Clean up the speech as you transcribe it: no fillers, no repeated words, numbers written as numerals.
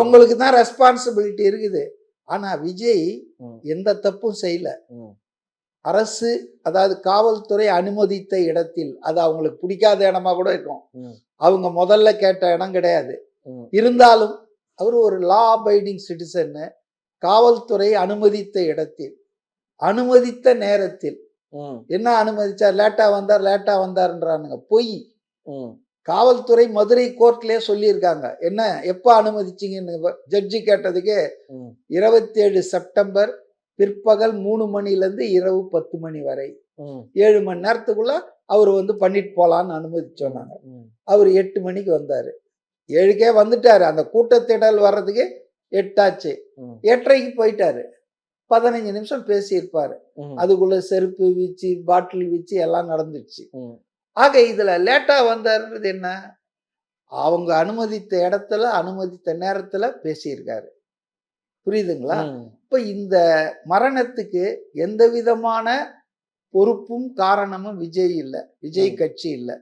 அவங்களுக்கு தான் ரெஸ்பான்சிபிலிட்டி இருக்குது. ஆனா விஜய் எந்த தப்பும் செய்யல. அரசு, அதாவது காவல்துறை அனுமதித்த இடத்தில், அது அவங்களுக்கு பிடிக்காத இடமா கூட இருக்கும். அவங்க முதல்ல கேட்ட இடம் கிடையாது. இருந்தாலும் அவர் ஒரு லா அபைடிங் சிட்டிசன். காவல்துறை அனுமதித்த இடத்தில், அனுமதித்த நேரத்தில் என்ன அனுமதிச்சார்? லேட்டா வந்தார்ன்றானுங்க. பொய். காவல்துறை மதுரை கோர்ட்லயே சொல்லியிருக்காங்க. என்ன, எப்ப அனுமதிச்சீங்கன்னு ஜட்ஜி கேட்டதுக்கு 27 செப்டம்பர் பிற்பகல் 3 மணிலேருந்து இரவு 10 மணி வரை 7 மணி நேரத்துக்குள்ள அவர் பண்ணிட்டு போலான்னு அனுமதி சொன்னாங்க. அவர் 8 மணிக்கு வந்தாரு. 7க்கே வந்துட்டாரு. அந்த கூட்டத்திடல் வர்றதுக்கு 8 ஆச்சு. 8:30க்கு போயிட்டாரு. 15 நிமிஷம் பேசியிருப்பாரு. அதுக்குள்ள செருப்பு வீச்சு, பாட்டில் வீச்சு எல்லாம் நடந்துச்சு. ஆக இதுல லேட்டா வந்தாருன்றது என்ன? அவங்க அனுமதித்த இடத்துல, அனுமதித்த நேரத்துல பேசியிருக்காரு. புரியுதுங்களா? இப்ப இந்த மரணத்துக்கு எந்த விதமான பொறுப்பும் காரணமும் விஜய் இல்ல. விஜய் கட்சி இல்ல.